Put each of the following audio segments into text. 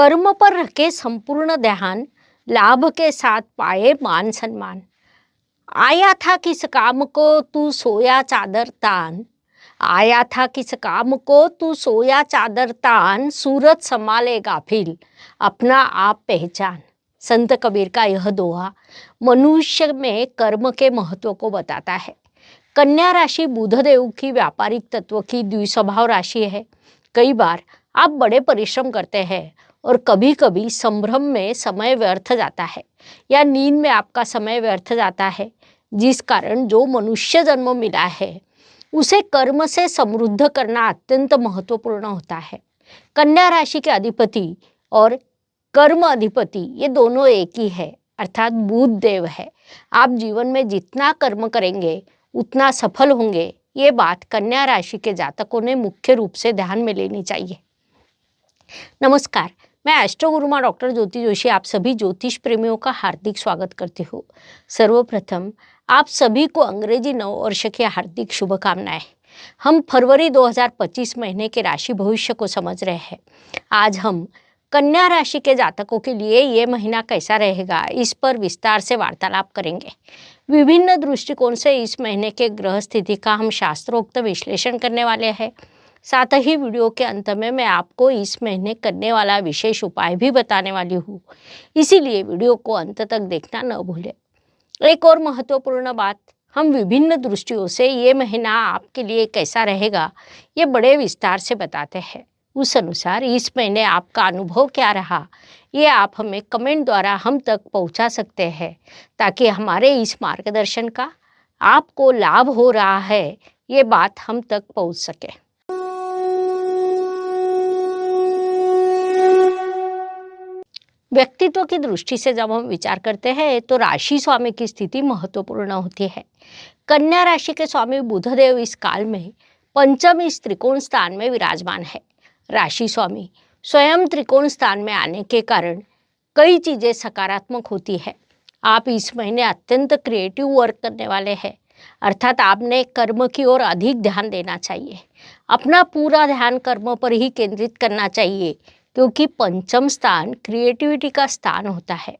कर्म पर रखे संपूर्ण ध्यान, लाभ के साथ पाए मान सम्मान। आया था किस काम को तू सोया चादर तान। आया था किस काम को तू सोया चादर तान, सूरत संभाले गाफिल अपना आप पहचान। संत कबीर का यह दोहा मनुष्य में कर्म के महत्व को बताता है। कन्या राशि बुधदेव की व्यापारिक तत्व की द्विस्वभाव राशि है। कई बार आप बड़े परिश्रम करते हैं और कभी कभी संभ्रम में समय व्यर्थ जाता है या नींद में आपका समय व्यर्थ जाता है, जिस कारण जो मनुष्य जन्म मिला है उसे कर्म से समृद्ध करना अत्यंत महत्वपूर्ण होता है। कन्या राशि के अधिपति और कर्म अधिपति ये दोनों एक ही है, अर्थात बुध देव है। आप जीवन में जितना कर्म करेंगे उतना सफल होंगे, ये बात कन्या राशि के जातकों ने मुख्य रूप से ध्यान में लेनी चाहिए। नमस्कार, मैं एस्ट्रो गुरुमा डॉक्टर ज्योति जोशी आप सभी ज्योतिष प्रेमियों का हार्दिक स्वागत करती हूँ। सर्वप्रथम आप सभी को अंग्रेजी नव वर्ष की हार्दिक शुभकामनाएं। हम फरवरी 2025 महीने के राशि भविष्य को समझ रहे हैं। आज हम कन्या राशि के जातकों के लिए ये महीना कैसा रहेगा, इस पर विस्तार से वार्तालाप करेंगे। विभिन्न दृष्टिकोण से इस महीने के ग्रह स्थिति का हम शास्त्रोक्त विश्लेषण करने वाले हैं। साथ ही वीडियो के अंत में मैं आपको इस महीने करने वाला विशेष उपाय भी बताने वाली हूँ, इसीलिए वीडियो को अंत तक देखना न भूलें। एक और महत्वपूर्ण बात, हम विभिन्न दृष्टियों से ये महीना आपके लिए कैसा रहेगा ये बड़े विस्तार से बताते हैं। उस अनुसार इस महीने आपका अनुभव क्या रहा ये आप हमें कमेंट द्वारा हम तक पहुंचा सकते हैं, ताकि हमारे इस मार्गदर्शन का आपको लाभ हो रहा है ये बात हम तक पहुंच सके। व्यक्तित्व की दृष्टि से जब हम विचार करते हैं तो राशि स्वामी की स्थिति महत्वपूर्ण होती है। कन्या राशि के स्वामी बुधदेव इस काल में पंचम इस त्रिकोण स्थान में विराजमान है। राशि स्वामी स्वयं त्रिकोण स्थान में आने के कारण कई चीजें सकारात्मक होती है। आप इस महीने अत्यंत क्रिएटिव वर्क करने वाले हैं, अर्थात आपने कर्म की ओर अधिक ध्यान देना चाहिए। अपना पूरा ध्यान कर्म पर ही केंद्रित करना चाहिए, क्योंकि पंचम स्थान क्रिएटिविटी का स्थान होता है।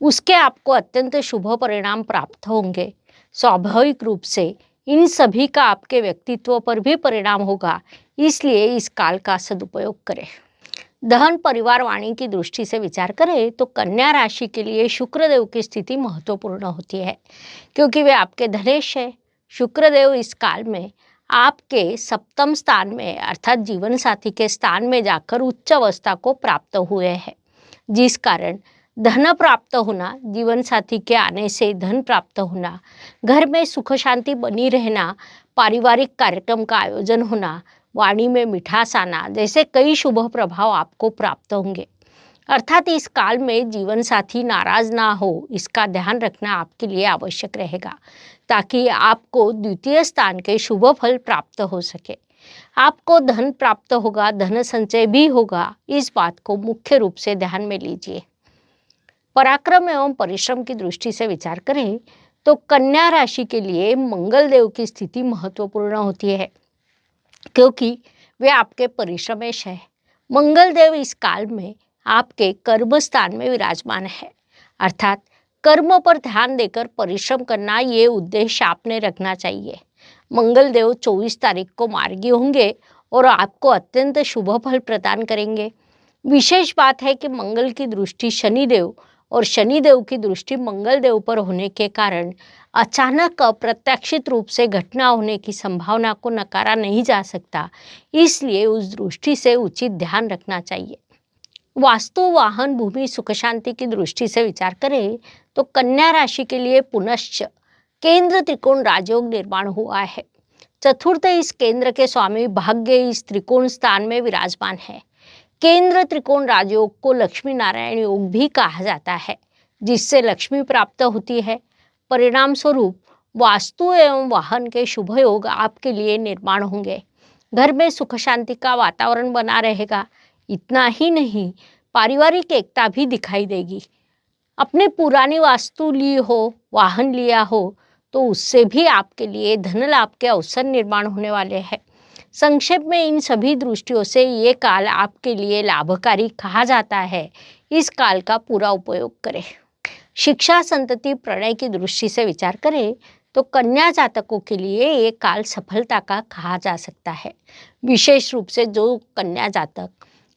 उसके आपको अत्यंत शुभ परिणाम प्राप्त होंगे। स्वाभाविक रूप से इन सभी का आपके व्यक्तित्व पर भी परिणाम होगा, इसलिए इस काल का सदुपयोग करें। धन परिवार वाणी की दृष्टि से विचार करें तो कन्या राशि के लिए शुक्रदेव की स्थिति महत्वपूर्ण होती है, क्योंकि वे आपके धनेश है। शुक्रदेव इस काल में आपके सप्तम स्थान में अर्थात जीवन साथी के स्थान में जाकर उच्च अवस्था को प्राप्त हुए हैं, जिस कारण धन प्राप्त होना, जीवन साथी के आने से धन प्राप्त होना, घर में सुख शांति बनी रहना, पारिवारिक कार्यक्रम का आयोजन होना, वाणी में मिठास आना जैसे कई शुभ प्रभाव आपको प्राप्त होंगे। अर्थात इस काल में जीवन साथी नाराज ना हो, इसका ध्यान रखना आपके लिए आवश्यक रहेगा, ताकि आपको द्वितीय स्थान के शुभ फल प्राप्त हो सके। आपको धन प्राप्त होगा, धन संचय भी होगा, इस बात को मुख्य रूप से ध्यान में लीजिए। पराक्रम एवं परिश्रम की दृष्टि से विचार करें तो कन्या राशि के लिए मंगल देव की स्थिति महत्वपूर्ण होती है, क्योंकि वे आपके परिश्रमेश है। मंगल देव इस काल में आपके कर्म स्थान में विराजमान है, अर्थात कर्म पर ध्यान देकर परिश्रम करना ये उद्देश्य आपने रखना चाहिए। मंगल देव 24 तारीख को मार्गी होंगे और आपको अत्यंत शुभ फल प्रदान करेंगे। विशेष बात है कि मंगल की दृष्टि शनिदेव और शनिदेव की दृष्टि मंगल देव पर होने के कारण अचानक अप्रत्याशित रूप से घटना होने की संभावना को नकारा नहीं जा सकता, इसलिए उस दृष्टि से उचित ध्यान रखना चाहिए। वास्तु वाहन भूमि सुख शांति की दृष्टि से विचार करें तो कन्या राशि के लिए पुनश्च केंद्र त्रिकोण राजयोग निर्माण हुआ है। चतुर्थ इस केंद्र के स्वामी भाग्य इस त्रिकोण स्थान में विराजमान है। केंद्र त्रिकोण राजयोग को लक्ष्मी नारायण योग भी कहा जाता है, जिससे लक्ष्मी प्राप्त होती है। परिणाम स्वरूप वास्तु एवं वाहन के शुभ योग आपके लिए निर्माण होंगे। घर में सुख शांति का वातावरण बना रहेगा। इतना ही नहीं, पारिवारिक एकता भी दिखाई देगी। अपने पुरानी वास्तु ली हो, वाहन लिया हो तो उससे भी आपके लिए धन लाभ के अवसर निर्माण होने वाले हैं। संक्षेप में इन सभी दृष्टियों से ये काल आपके लिए लाभकारी कहा जाता है। इस काल का पूरा उपयोग करें। शिक्षा, संतति, प्रणय की दृष्टि से विचार करें तो कन्या जातकों के लिए ये काल सफलता का कहा जा सकता है। विशेष रूप से जो कन्या जातक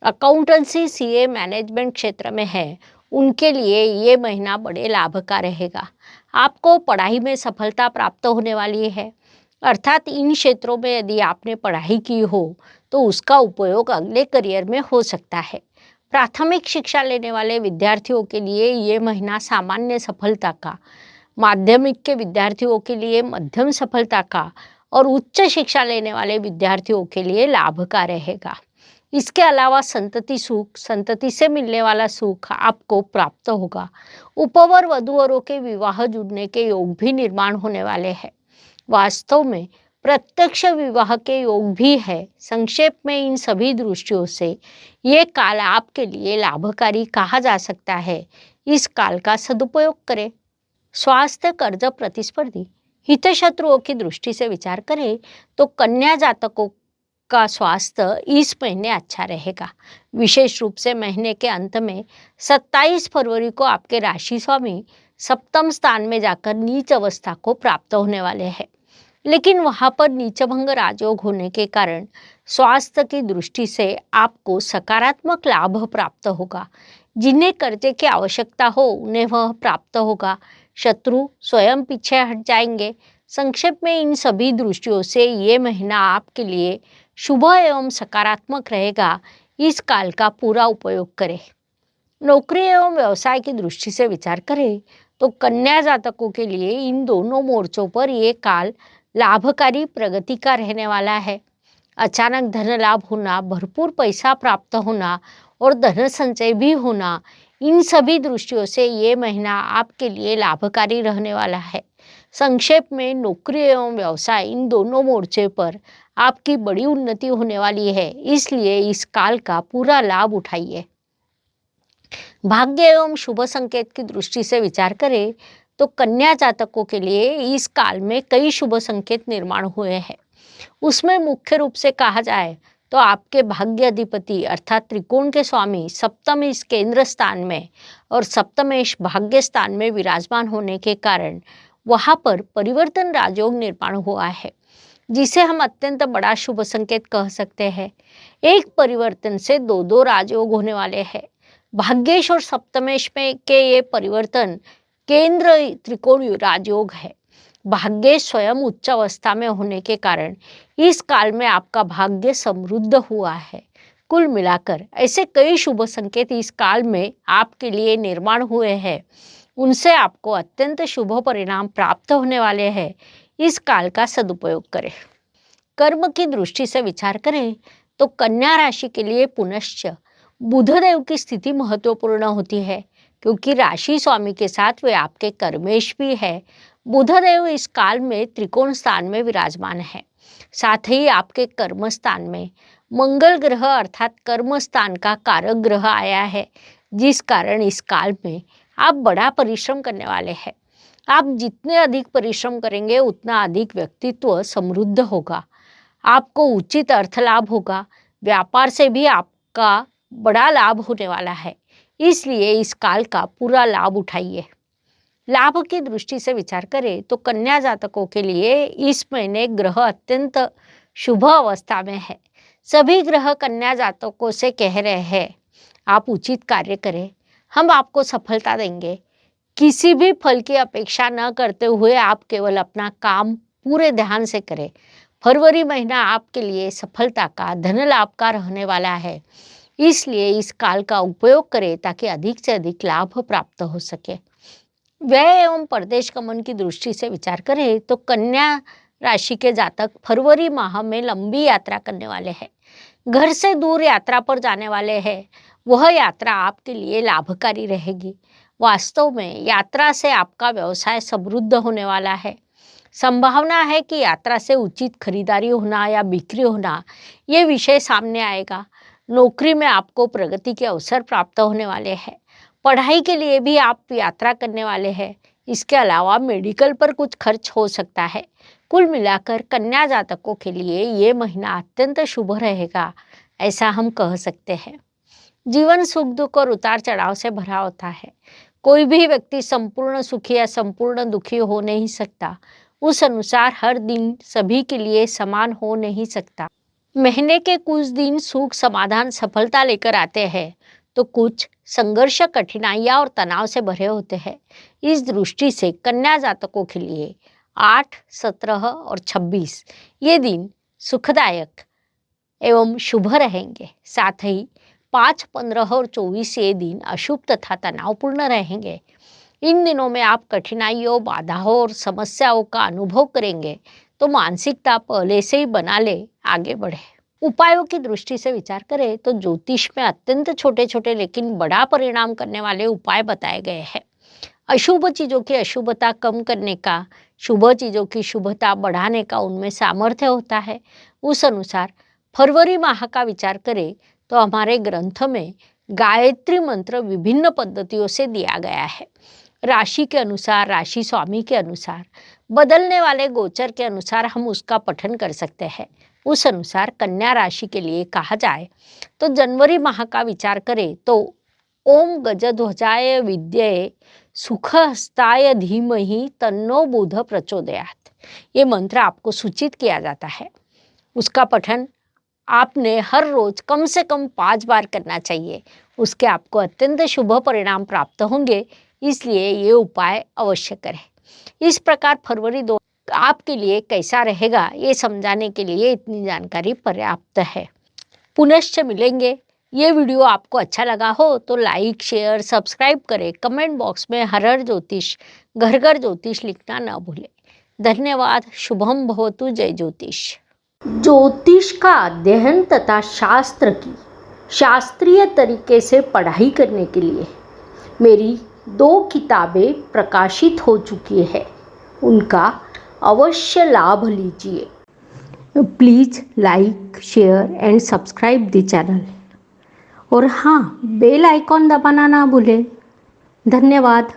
अकाउंटेंसी, सीए, मैनेजमेंट क्षेत्र में है, उनके लिए ये महीना बड़े लाभ का रहेगा। आपको पढ़ाई में सफलता प्राप्त होने वाली है, अर्थात इन क्षेत्रों में यदि आपने पढ़ाई की हो तो उसका उपयोग अगले करियर में हो सकता है। प्राथमिक शिक्षा लेने वाले विद्यार्थियों के लिए ये महीना सामान्य सफलता का, माध्यमिक के विद्यार्थियों के लिए मध्यम सफलता का और उच्च शिक्षा लेने वाले विद्यार्थियों के लिए लाभ का रहेगा। इसके अलावा संतति सुख, संतति से मिलने वाला सुख आपको प्राप्त होगा। उपवर वधूवरों के विवाह जुड़ने के योग भी निर्माण होने वाले हैं। वास्तव में प्रत्यक्ष विवाह के योग भी है। संक्षेप में इन सभी दृष्टियों से ये काल आपके लिए लाभकारी कहा जा सकता है। इस काल का सदुपयोग करें। स्वास्थ्य, कर्ज, प्रतिस्पर्धी, हितशत्रुओं की दृष्टि से विचार करें तो कन्या जातकों का स्वास्थ्य इस महीने अच्छा रहेगा। विशेष रूप से महीने के अंत में 27 फरवरी को आपके राशि स्वामी सप्तम स्थान में जाकर नीच अवस्था को प्राप्त होने वाले हैं, लेकिन वहां पर नीचभंग राजयोग होने के कारण स्वास्थ्य की दृष्टि से आपको सकारात्मक लाभ प्राप्त होगा। जिन्हें कर्जे की आवश्यकता हो उन्हें वह प्राप्त होगा। शत्रु स्वयं पीछे हट जाएंगे। संक्षेप में इन सभी दृष्टियों से ये महीना आपके लिए शुभ एवं सकारात्मक रहेगा। इस काल का पूरा उपयोग करें। नौकरी एवं व्यवसाय की दृष्टि से विचार करें तो कन्या जातकों के लिए इन दोनों मोर्चों पर ये काल लाभकारी, प्रगति का रहने वाला है। अचानक धन लाभ होना, भरपूर पैसा प्राप्त होना और धन संचय भी होना, इन सभी दृष्टियों से ये महीना आपके लिए लाभकारी रहने वाला है। संक्षेप में नौकरी एवं व्यवसाय इन दोनों मोर्चे पर आपकी बड़ी उन्नति होने वाली है, इसलिए इस काल का पूरा लाभ उठाइए। भाग्य एवं शुभ संकेत की दृष्टि से विचार करें तो कन्या जातकों के लिए इस काल में कई शुभ संकेत निर्माण हुए हैं। उसमें मुख्य रूप से कहा जाए तो आपके भाग्य अधिपति अर्थात त्रिकोण के स्वामी सप्तम इस केंद्र स्थान में और सप्तमेश भाग्य स्थान में विराजमान होने के कारण वहां पर परिवर्तन राजयोग निर्माण हुआ है, जिसे हम अत्यंत बड़ा शुभ संकेत कह सकते हैं। एक परिवर्तन से दो दो राजयोग होने वाले हैं। भाग्येश और सप्तमेश में के ये परिवर्तन केंद्र त्रिकोण राजयोग है। भाग्य स्वयं उच्च अवस्था में होने के कारण इस काल में आपका भाग्य समृद्ध हुआ है। कुल मिलाकर ऐसे कई शुभ संकेत इस काल में आपके लिए निर्माण हुए हैं, उनसे आपको अत्यंत शुभ परिणाम प्राप्त होने वाले हैं। इस काल का सदुपयोग करें। कर्म की दृष्टि से विचार करें तो कन्या राशि के लिए पुनश्च बुधदेव की स्थिति महत्वपूर्ण होती है, क्योंकि राशि स्वामी के साथ वे आपके कर्मेश भी है। बुधदेव इस काल में त्रिकोण स्थान में विराजमान है। साथ ही आपके कर्म स्थान में मंगल ग्रह अर्थात कर्म स्थान का कारक ग्रह आया है, जिस कारण इस काल में आप बड़ा परिश्रम करने वाले हैं। आप जितने अधिक परिश्रम करेंगे उतना अधिक व्यक्तित्व समृद्ध होगा। आपको उचित अर्थ लाभ होगा। व्यापार से भी आपका बड़ा लाभ होने वाला है, इसलिए इस काल का पूरा लाभ उठाइए। लाभ की दृष्टि से विचार करें तो कन्या जातकों के लिए इस महीने ग्रह अत्यंत शुभ अवस्था में है। सभी ग्रह कन्या जातकों से कह रहे हैं, आप उचित कार्य करें, हम आपको सफलता देंगे। किसी भी फल की अपेक्षा न करते हुए आप केवल अपना काम पूरे ध्यान से करें। फरवरी महीना आपके लिए सफलता का, धन लाभ का रहने वाला है, इसलिए इस काल का उपयोग करें ताकि अधिक से अधिक लाभ प्राप्त हो सके। व्यय एवं परदेश गमन की दृष्टि से विचार करें तो कन्या राशि के जातक फरवरी माह में लंबी यात्रा करने वाले हैं। घर से दूर यात्रा पर जाने वाले हैं, वह यात्रा आपके लिए लाभकारी रहेगी। वास्तव में यात्रा से आपका व्यवसाय समृद्ध होने वाला है। संभावना है कि यात्रा से उचित खरीदारी होना या बिक्री होना, ये विषय सामने आएगा। नौकरी में आपको प्रगति के अवसर प्राप्त होने वाले हैं। पढ़ाई के लिए भी आप यात्रा करने वाले हैं, इसके अलावा मेडिकल पर कुछ खर्च हो सकता है। कुल मिलाकर कन्या जातकों के लिए ये महीना अत्यंत शुभ रहेगा, ऐसा हम कह सकते हैं। जीवन सुख दुख और उतार चढ़ाव से भरा होता है। कोई भी व्यक्ति संपूर्ण सुखी या संपूर्ण दुखी हो नहीं सकता। उस अनुसार हर दिन सभी के लिए समान हो नहीं सकता। महीने के कुछ दिन सुख समाधान सफलता लेकर आते हैं, तो कुछ संघर्ष कठिनाइयां और तनाव से भरे होते हैं। इस दृष्टि से कन्या जातकों के लिए 8, 17 और 26 ये दिन सुखदायक एवं शुभ रहेंगे। साथ ही 5, 15 और 24 ये दिन अशुभ तथा तनावपूर्ण रहेंगे। इन दिनों में आप कठिनाइयों, बाधाओं और समस्याओं का अनुभव करेंगे, तो मानसिकता पहले से ही बना ले आगे बढ़े। उपायों की दृष्टि से विचार करें तो ज्योतिष में अत्यंत छोटे छोटे लेकिन बड़ा परिणाम करने वाले उपाय बताए गए हैं। अशुभ चीज़ों की अशुभता कम करने का, शुभ चीज़ों की शुभता बढ़ाने का उनमें सामर्थ्य होता है। उस अनुसार फरवरी माह का विचार करें तो हमारे ग्रंथ में गायत्री मंत्र विभिन्न पद्धतियों से दिया गया है। राशि के अनुसार, राशि स्वामी के अनुसार, बदलने वाले गोचर के अनुसार हम उसका पठन कर सकते हैं। उस अनुसार कन्या राशि के लिए कहा जाए तो जनवरी माह का विचार करें तो ओम गजध्वजाय विद्ये सुखहस्ताय धीमहि तन्नो बुध प्रचोदयात् ये मंत्र आपको सूचित किया जाता है। उसका पठन आपने हर रोज कम से कम 5 बार करना चाहिए। उसके आपको अत्यंत शुभ परिणाम प्राप्त होंगे, इसलिए ये उपाय अवश्य करें। इस प्रकार फरवरी 2 आपके लिए कैसा रहेगा ये समझाने के लिए इतनी जानकारी पर्याप्त है। पुनश्च मिलेंगे। ये वीडियो आपको अच्छा लगा हो तो लाइक, शेयर, सब्सक्राइब करें। कमेंट बॉक्स में हर हर ज्योतिष, घर घर ज्योतिष लिखना न भूलें। धन्यवाद। शुभम भवतु। जय ज्योतिष। ज्योतिष का अध्ययन तथा शास्त्र की शास्त्रीय तरीके से पढ़ाई करने के लिए मेरी 2 किताबें प्रकाशित हो चुकी है, उनका अवश्य लाभ लीजिए। Please like, share and subscribe the channel और हाँ, बेल आइकॉन दबाना ना भूलें। धन्यवाद।